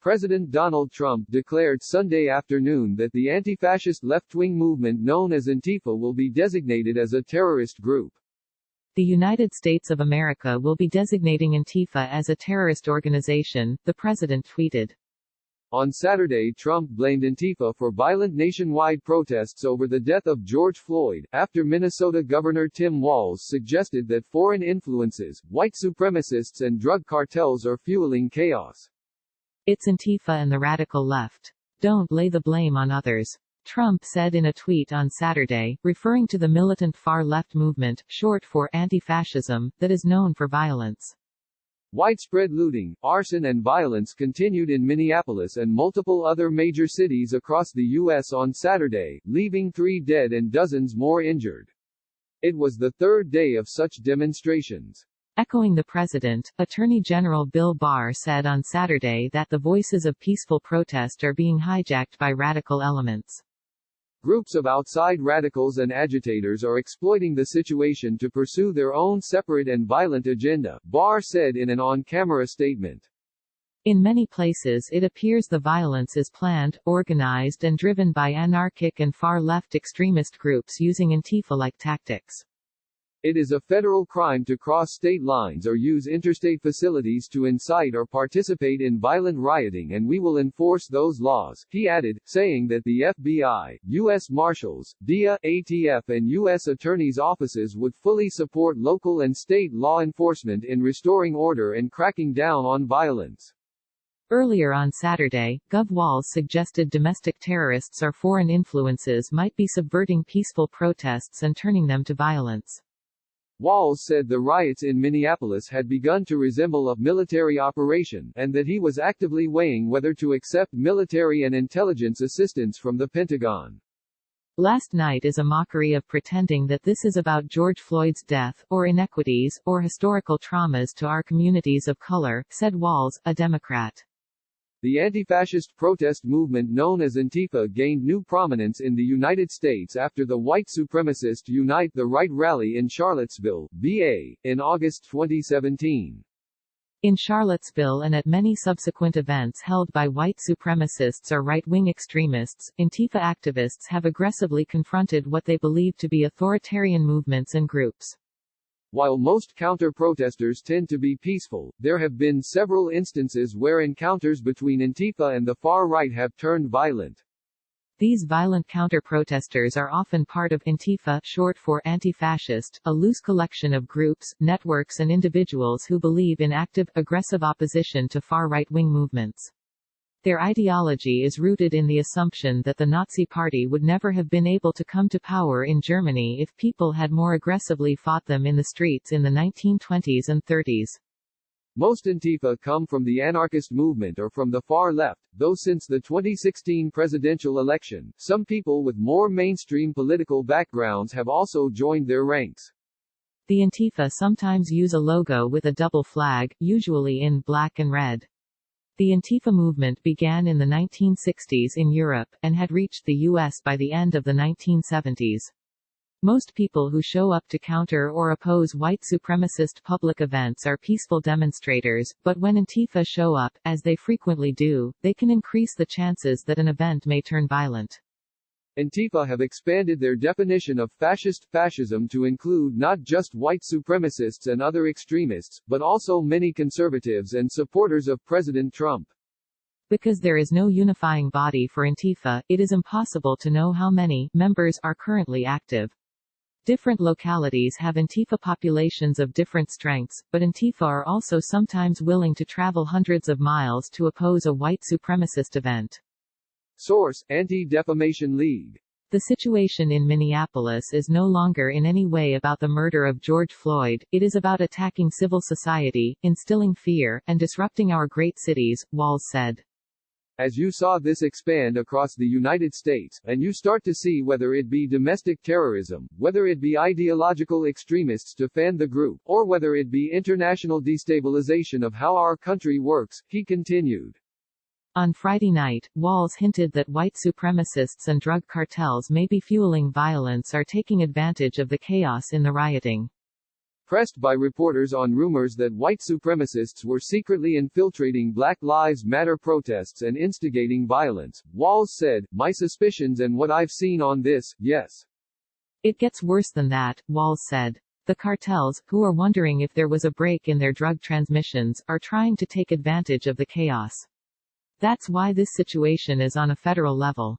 President Donald Trump declared Sunday afternoon that the anti-fascist left-wing movement known as Antifa will be designated as a terrorist group. The United States of America will be designating Antifa as a terrorist organization, the president tweeted. On Saturday, Trump blamed Antifa for violent nationwide protests over the death of George Floyd, after Minnesota Governor Tim Walz suggested that foreign influences, white supremacists and drug cartels are fueling chaos. It's Antifa and the radical left. Don't lay the blame on others. Trump said in a tweet on Saturday, referring to the militant far-left movement, short for anti-fascism, that is known for violence. Widespread looting, arson and violence continued in Minneapolis and multiple other major cities across the U.S. on Saturday, leaving 3 dead and dozens more injured. It was the third day of such demonstrations. Echoing the president, Attorney General Bill Barr said on Saturday that the voices of peaceful protest are being hijacked by radical elements. Groups of outside radicals and agitators are exploiting the situation to pursue their own separate and violent agenda, Barr said in an on-camera statement. In many places it appears the violence is planned, organized and driven by anarchic and far-left extremist groups using Antifa-like tactics. It is a federal crime to cross state lines or use interstate facilities to incite or participate in violent rioting, and we will enforce those laws, he added, saying that the FBI, U.S. Marshals, DEA, ATF and U.S. Attorneys' offices would fully support local and state law enforcement in restoring order and cracking down on violence. Earlier on Saturday, Gov. Walz suggested domestic terrorists or foreign influences might be subverting peaceful protests and turning them to violence. Walz said the riots in Minneapolis had begun to resemble a military operation, and that he was actively weighing whether to accept military and intelligence assistance from the Pentagon. Last night is a mockery of pretending that this is about George Floyd's death, or inequities, or historical traumas to our communities of color, said Walz, a Democrat. The anti-fascist protest movement known as Antifa gained new prominence in the United States after the white supremacist Unite the Right rally in Charlottesville, VA, in August 2017. In Charlottesville and at many subsequent events held by white supremacists or right-wing extremists, Antifa activists have aggressively confronted what they believe to be authoritarian movements and groups. While most counter-protesters tend to be peaceful, there have been several instances where encounters between Antifa and the far right have turned violent. These violent counter-protesters are often part of Antifa, short for anti-fascist, a loose collection of groups, networks and individuals who believe in active, aggressive opposition to far right-wing movements. Their ideology is rooted in the assumption that the Nazi Party would never have been able to come to power in Germany if people had more aggressively fought them in the streets in the 1920s and 30s. Most Antifa come from the anarchist movement or from the far left, though since the 2016 presidential election, some people with more mainstream political backgrounds have also joined their ranks. The Antifa sometimes use a logo with a double flag, usually in black and red. The Antifa movement began in the 1960s in Europe, and had reached the U.S. by the end of the 1970s. Most people who show up to counter or oppose white supremacist public events are peaceful demonstrators, but when Antifa show up, as they frequently do, they can increase the chances that an event may turn violent. Antifa have expanded their definition of fascism to include not just white supremacists and other extremists, but also many conservatives and supporters of President Trump. Because there is no unifying body for Antifa, it is impossible to know how many members are currently active. Different localities have Antifa populations of different strengths, but Antifa are also sometimes willing to travel hundreds of miles to oppose a white supremacist event. Source: Anti-Defamation League. The situation in Minneapolis is no longer in any way about the murder of George Floyd, it is about attacking civil society, instilling fear, and disrupting our great cities, Walz said. As you saw this expand across the United States, and you start to see whether it be domestic terrorism, whether it be ideological extremists to fan the group, or whether it be international destabilization of how our country works, he continued. On Friday night, Walz hinted that white supremacists and drug cartels may be fueling violence or taking advantage of the chaos in the rioting. pressed by reporters on rumors that white supremacists were secretly infiltrating Black Lives Matter protests and instigating violence, Walz said, "My suspicions and what I've seen on this, yes. It gets worse than that," Walz said. The cartels, who are wondering if there was a break in their drug transmissions, are trying to take advantage of the chaos. That's why this situation is on a federal level.